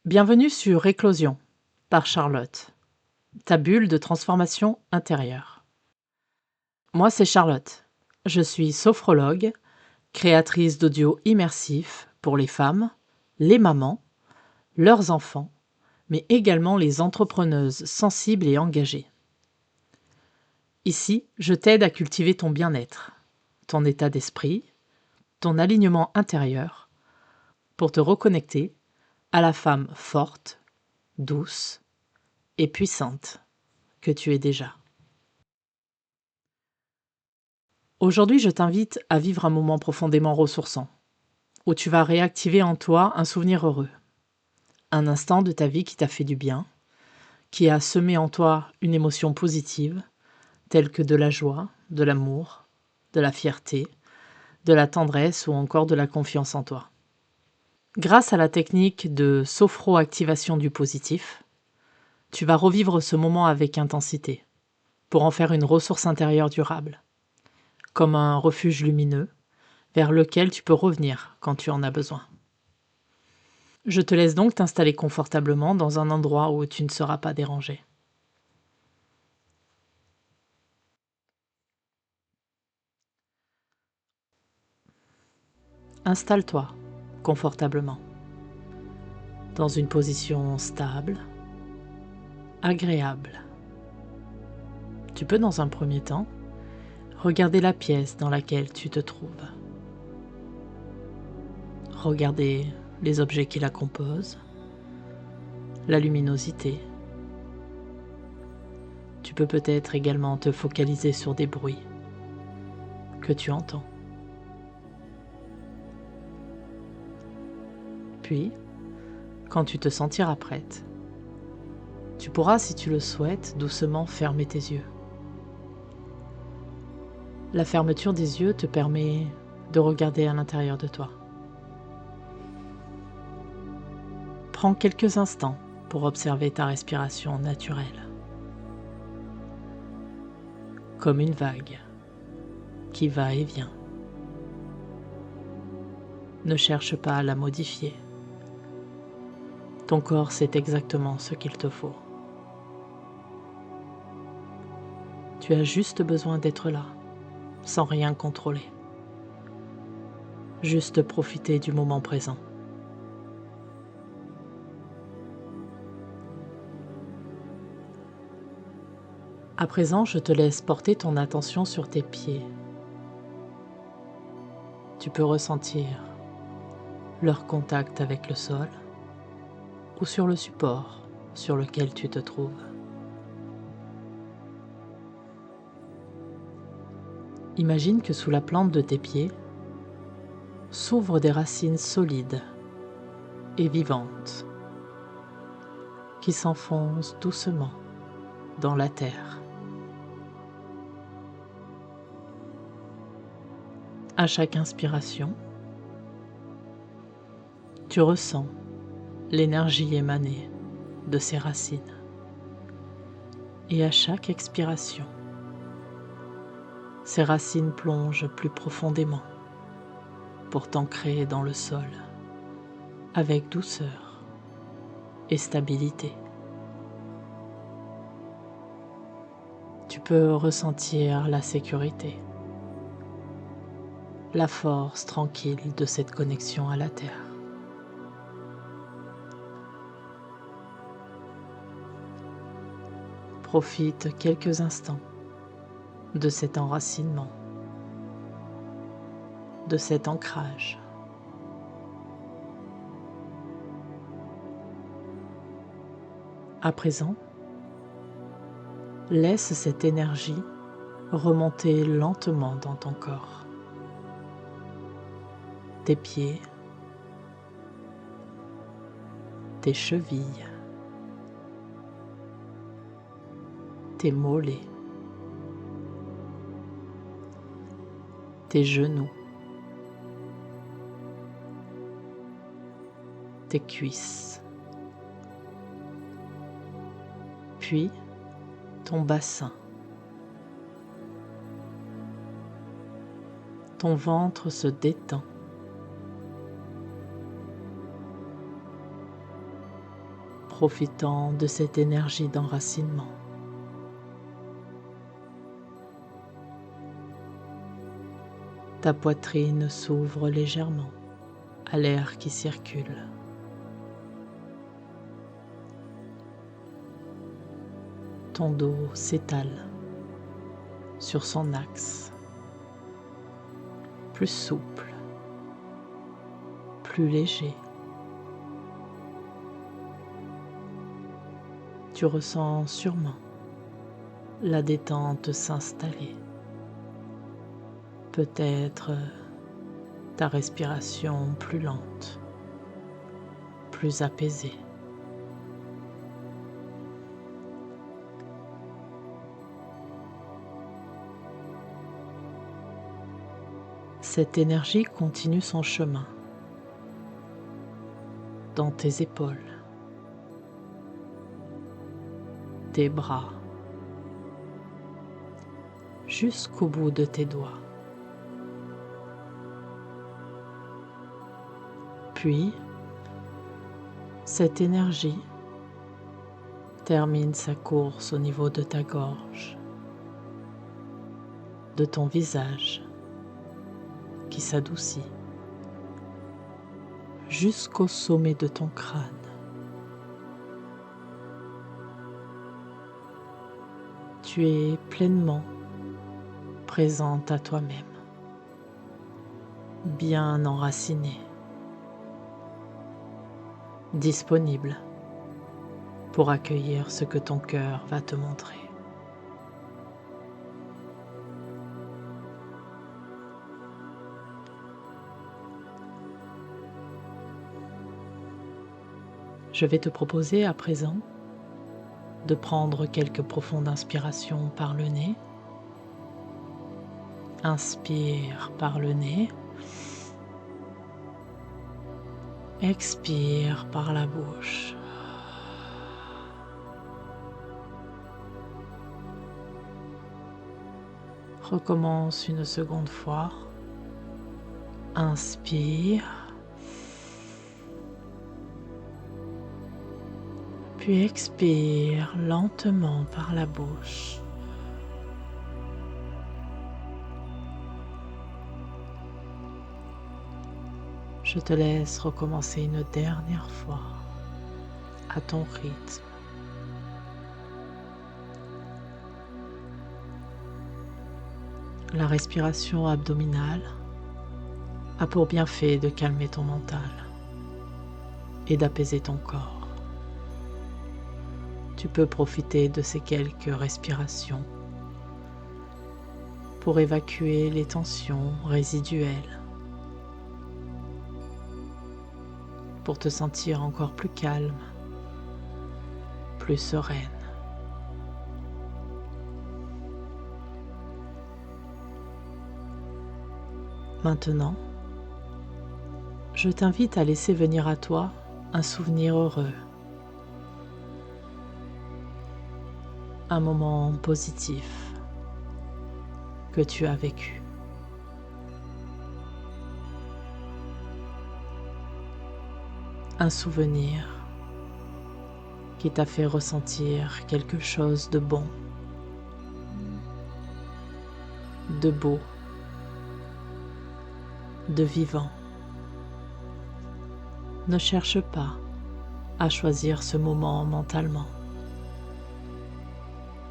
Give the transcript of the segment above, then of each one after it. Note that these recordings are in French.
Bienvenue sur Éclosion par Charlotte, ta bulle de transformation intérieure. Moi, c'est Charlotte. Je suis sophrologue, créatrice d'audio immersifs pour les femmes, les mamans, leurs enfants, mais également les entrepreneuses sensibles et engagées. Ici, je t'aide à cultiver ton bien-être, ton état d'esprit, ton alignement intérieur, pour te reconnecter à la femme forte, douce et puissante que tu es déjà. Aujourd'hui, je t'invite à vivre un moment profondément ressourçant, où tu vas réactiver en toi un souvenir heureux, un instant de ta vie qui t'a fait du bien, qui a semé en toi une émotion positive, telle que de la joie, de l'amour, de la fierté, de la tendresse ou encore de la confiance en toi. Grâce à la technique de sophro-activation du positif, tu vas revivre ce moment avec intensité, pour en faire une ressource intérieure durable, comme un refuge lumineux vers lequel tu peux revenir quand tu en as besoin. Je te laisse donc t'installer confortablement dans un endroit où tu ne seras pas dérangé. Installe-toi confortablement, dans une position stable, agréable. Tu peux dans un premier temps regarder la pièce dans laquelle tu te trouves. Regarder les objets qui la composent, la luminosité. Tu peux peut-être également te focaliser sur des bruits que tu entends. Puis, quand tu te sentiras prête, tu pourras, si tu le souhaites, doucement fermer tes yeux. La fermeture des yeux te permet de regarder à l'intérieur de toi. Prends quelques instants pour observer ta respiration naturelle, comme une vague qui va et vient. Ne cherche pas à la modifier. Ton corps sait exactement ce qu'il te faut. Tu as juste besoin d'être là, sans rien contrôler. Juste profiter du moment présent. À présent, je te laisse porter ton attention sur tes pieds. Tu peux ressentir leur contact avec le sol ou sur le support sur lequel tu te trouves. Imagine que sous la plante de tes pieds s'ouvrent des racines solides et vivantes qui s'enfoncent doucement dans la terre. À chaque inspiration, tu ressens l'énergie émanée de ces racines. Et à chaque expiration, ces racines plongent plus profondément pour t'ancrer dans le sol avec douceur et stabilité. Tu peux ressentir la sécurité, la force tranquille de cette connexion à la terre. Profite quelques instants de cet enracinement, de cet ancrage. À présent, laisse cette énergie remonter lentement dans ton corps. Tes pieds, tes chevilles, tes mollets, tes genoux, tes cuisses, puis ton bassin. Ton ventre se détend. profitant de cette énergie d'enracinement. Ta poitrine s'ouvre légèrement à l'air qui circule. Ton dos s'étale sur son axe, plus souple, plus léger. Tu ressens sûrement la détente s'installer. Peut-être ta respiration plus lente, plus apaisée. Cette énergie continue son chemin dans tes épaules, tes bras, jusqu'au bout de tes doigts. Puis, cette énergie termine sa course au niveau de ta gorge, de ton visage qui s'adoucit, jusqu'au sommet de ton crâne. Tu es pleinement présente à toi-même, bien enracinée, disponible pour accueillir ce que ton cœur va te montrer. Je vais te proposer à présent de prendre quelques profondes inspirations par le nez. Inspire par le nez. Expire par la bouche. Recommence une seconde fois. Inspire. Puis expire lentement par la bouche. Je te laisse recommencer une dernière fois à ton rythme. La respiration abdominale a pour bienfait de calmer ton mental et d'apaiser ton corps. Tu peux profiter de ces quelques respirations pour évacuer les tensions résiduelles, pour te sentir encore plus calme, plus sereine. Maintenant, je t'invite à laisser venir à toi un souvenir heureux, un moment positif que tu as vécu. Un souvenir qui t'a fait ressentir quelque chose de bon, de beau, de vivant. Ne cherche pas à choisir ce moment mentalement.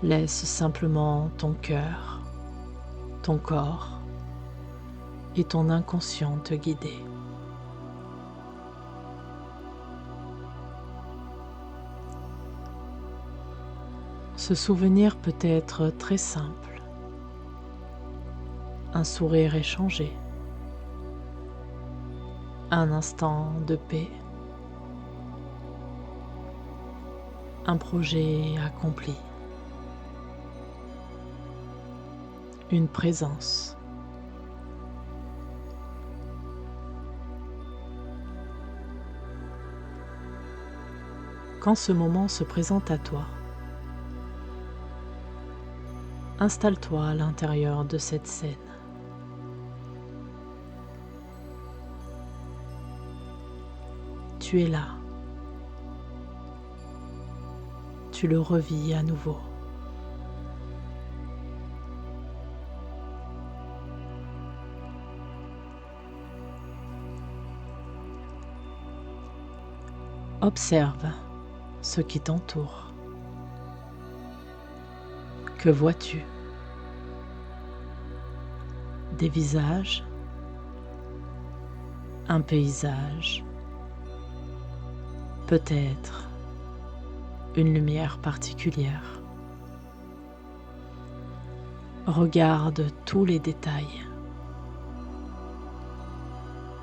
Laisse simplement ton cœur, ton corps et ton inconscient te guider. Ce souvenir peut être très simple. Un sourire échangé, un instant de paix, un projet accompli, une présence. Quand ce moment se présente à toi, installe-toi à l'intérieur de cette scène. Tu es là, tu le revis à nouveau. Observe ce qui t'entoure. Que vois-tu? Des visages, un paysage, peut-être une lumière particulière. Regarde tous les détails,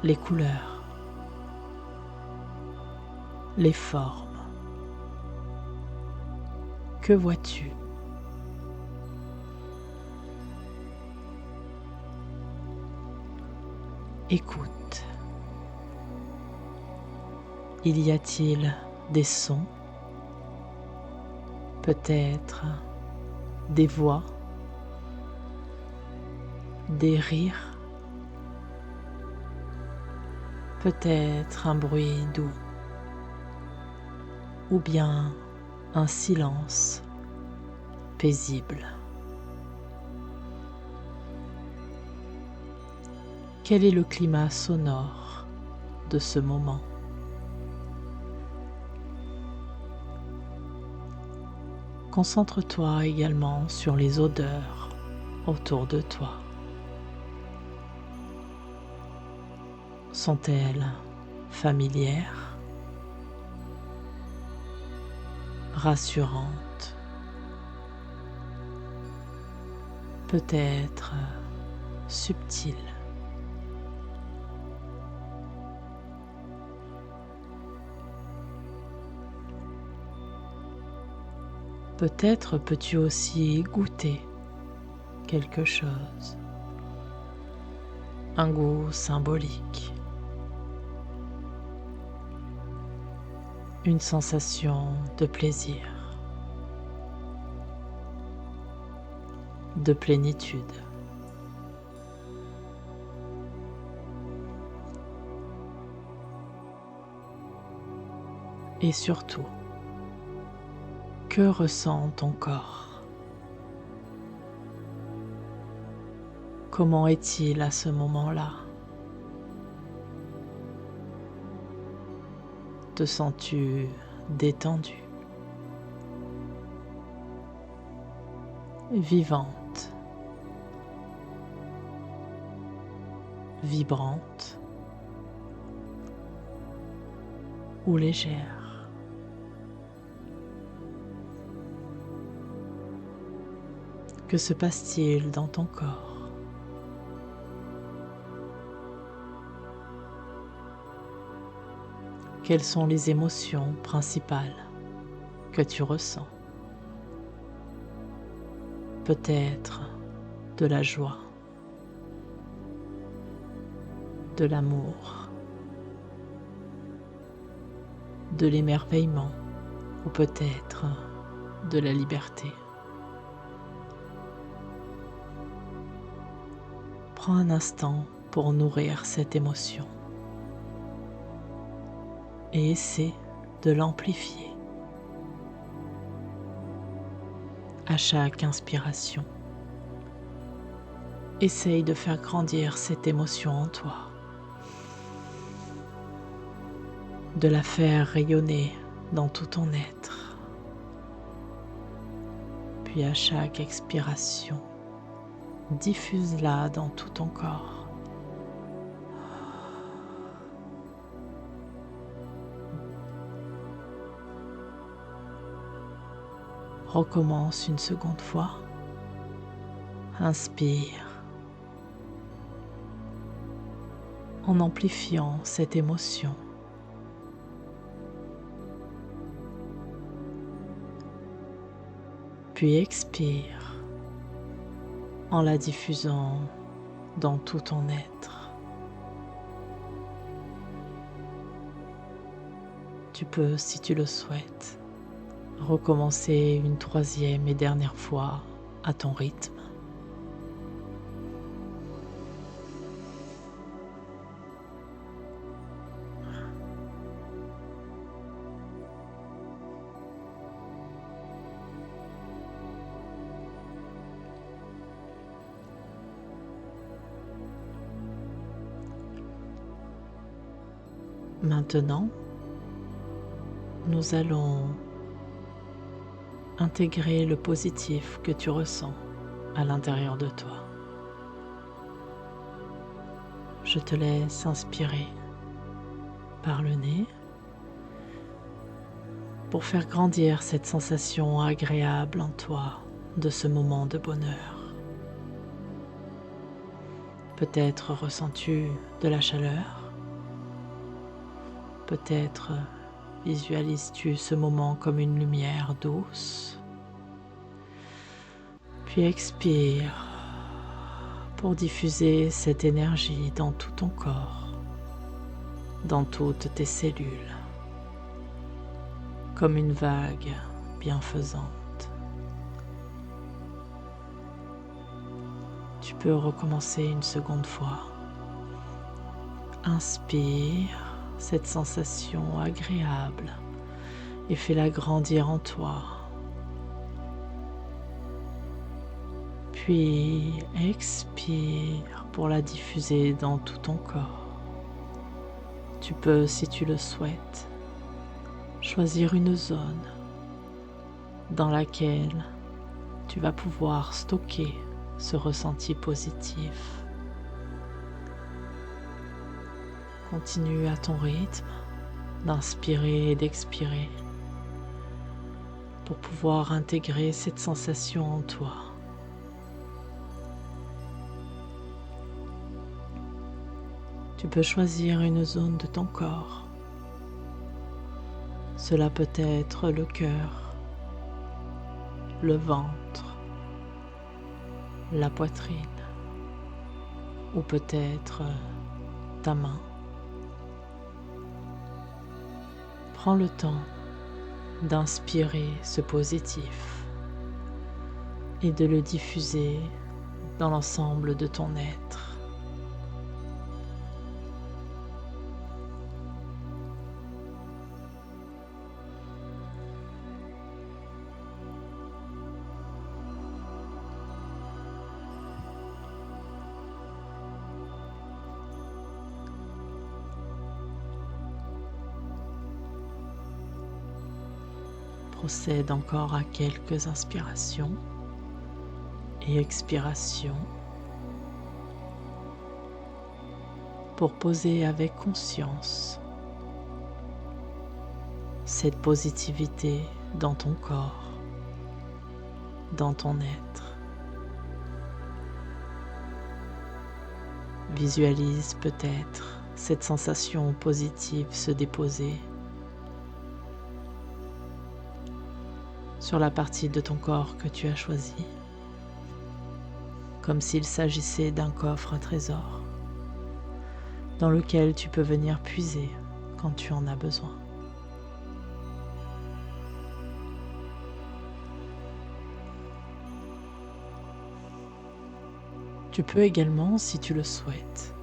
les couleurs, les formes. Que vois-tu? Écoute. Y a-t-il des sons? Peut-être des voix, des rires, peut-être un bruit doux, ou bien un silence paisible. Quel est le climat sonore de ce moment? Concentre-toi également sur les odeurs autour de toi. Sont-elles familières, rassurantes, peut-être subtiles? Peut-être peux-tu aussi goûter quelque chose, un goût symbolique, une sensation de plaisir, de plénitude. Et surtout, que ressent ton corps? Comment est-il à ce moment-là? Te sens-tu détendu, vivante, vibrante ou légère? Que se passe-t-il dans ton corps? Quelles sont les émotions principales que tu ressens? Peut-être de la joie, de l'amour, de l'émerveillement ou peut-être de la liberté. Prends un instant pour nourrir cette émotion et essaie de l'amplifier à chaque inspiration. Essaye de faire grandir cette émotion en toi, de la faire rayonner dans tout ton être. Puis à chaque expiration, diffuse-la dans tout ton corps. Recommence une seconde fois. Inspire en amplifiant cette émotion. Puis expire en la diffusant dans tout ton être. Tu peux, si tu le souhaites, recommencer une troisième et dernière fois à ton rythme. Maintenant, nous allons intégrer le positif que tu ressens à l'intérieur de toi. Je te laisse inspirer par le nez pour faire grandir cette sensation agréable en toi de ce moment de bonheur. Peut-être ressens-tu de la chaleur, peut-être visualises-tu ce moment comme une lumière douce. Puis expire pour diffuser cette énergie dans tout ton corps, dans toutes tes cellules, comme une vague bienfaisante. Tu peux recommencer une seconde fois. Inspire cette sensation agréable et fais-la grandir en toi. Puis expire pour la diffuser dans tout ton corps. Tu peux, si tu le souhaites, choisir une zone dans laquelle tu vas pouvoir stocker ce ressenti positif. Continue à ton rythme d'inspirer et d'expirer pour pouvoir intégrer cette sensation en toi. Tu peux choisir une zone de ton corps. Cela peut être le cœur, le ventre, la poitrine ou peut-être ta main. Prends le temps d'inspirer ce positif et de le diffuser dans l'ensemble de ton être. Procède encore à quelques inspirations et expirations pour poser avec conscience cette positivité dans ton corps, dans ton être. Visualise peut-être cette sensation positive se déposer sur la partie de ton corps que tu as choisi, comme s'il s'agissait d'un coffre à trésors dans lequel tu peux venir puiser quand tu en as besoin. Tu peux également, si tu le souhaites,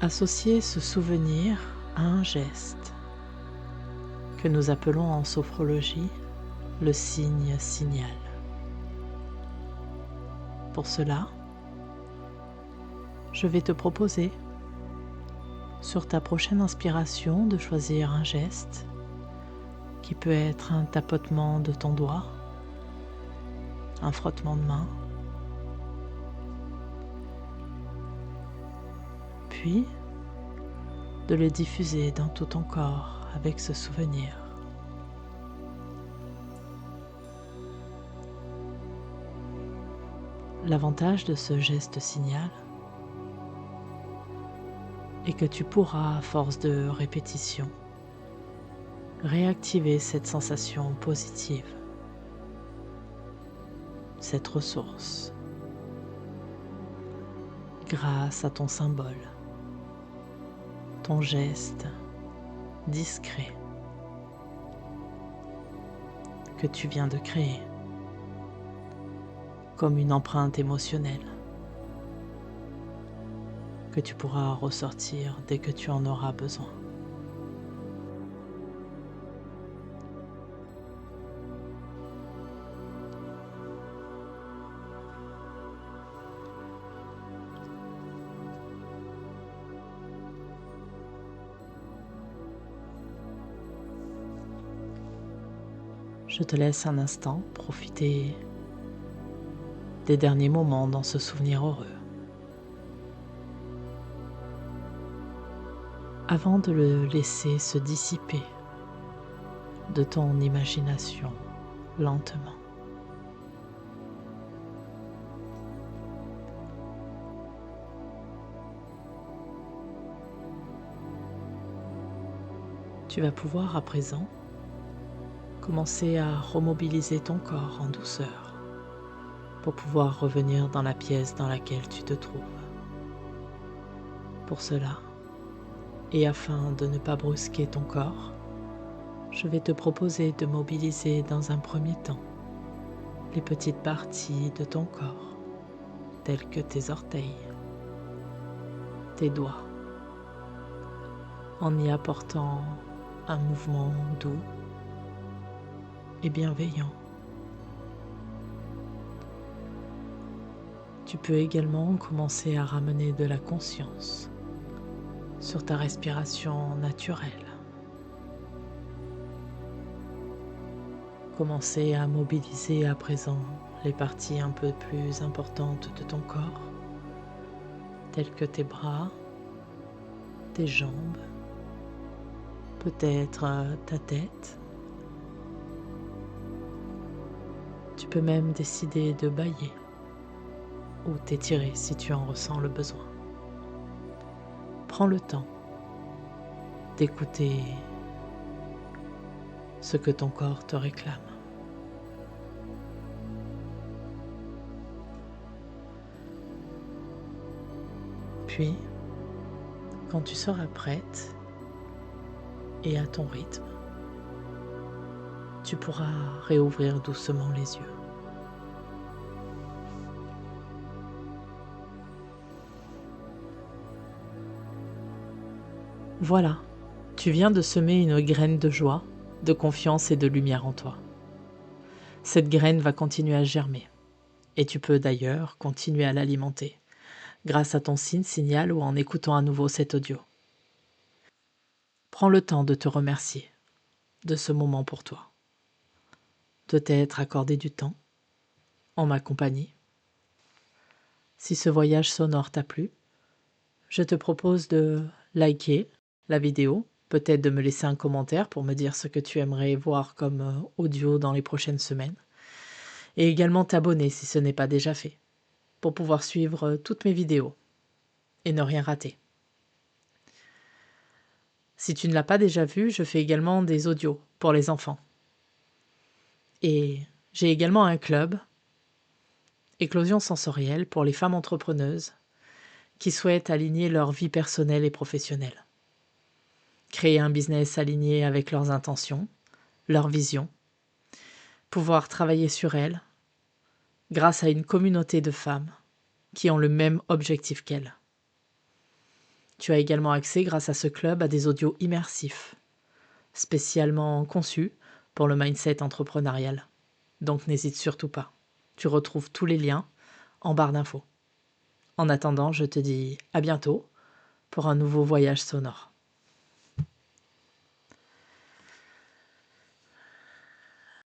associer ce souvenir à un geste que nous appelons en sophrologie le signe signal. Pour cela, je vais te proposer, sur ta prochaine inspiration, de choisir un geste qui peut être un tapotement de ton doigt, un frottement de main, puis de le diffuser dans tout ton corps avec ce souvenir. L'avantage de ce geste signal est que tu pourras, à force de répétition, réactiver cette sensation positive, cette ressource, grâce à ton symbole, ton geste discret que tu viens de créer, comme une empreinte émotionnelle que tu pourras ressortir dès que tu en auras besoin. Je te laisse un instant profiter des derniers moments dans ce souvenir heureux. Avant de le laisser se dissiper de ton imagination lentement. Tu vas pouvoir à présent commencer à remobiliser ton corps en douceur pour pouvoir revenir dans la pièce dans laquelle tu te trouves. Pour cela, et afin de ne pas brusquer ton corps, je vais te proposer de mobiliser dans un premier temps les petites parties de ton corps, telles que tes orteils, tes doigts, en y apportant un mouvement doux et bienveillant. Tu peux également commencer à ramener de la conscience sur ta respiration naturelle. Commencer à mobiliser à présent les parties un peu plus importantes de ton corps, telles que tes bras, tes jambes, peut-être ta tête. Tu peux même décider de bâiller ou t'étirer si tu en ressens le besoin. Prends le temps d'écouter ce que ton corps te réclame. Puis, quand tu seras prête et à ton rythme, tu pourras réouvrir doucement les yeux. Voilà, tu viens de semer une graine de joie, de confiance et de lumière en toi. Cette graine va continuer à germer, et tu peux d'ailleurs continuer à l'alimenter, grâce à ton signal ou en écoutant à nouveau cet audio. Prends le temps de te remercier de ce moment pour toi, de t'être accordé du temps en ma compagnie. Si ce voyage sonore t'a plu, je te propose de liker la vidéo, peut-être de me laisser un commentaire pour me dire ce que tu aimerais voir comme audio dans les prochaines semaines, et également t'abonner si ce n'est pas déjà fait, pour pouvoir suivre toutes mes vidéos et ne rien rater. Si tu ne l'as pas déjà vu, je fais également des audios pour les enfants. Et j'ai également un club, Éclosion sensorielle, pour les femmes entrepreneuses qui souhaitent aligner leur vie personnelle et professionnelle. Créer un business aligné avec leurs intentions, leur vision, pouvoir travailler sur elles grâce à une communauté de femmes qui ont le même objectif qu'elles. Tu as également accès grâce à ce club à des audios immersifs, spécialement conçus pour le mindset entrepreneurial. Donc n'hésite surtout pas. Tu retrouves tous les liens en barre d'infos. En attendant, je te dis à bientôt pour un nouveau voyage sonore.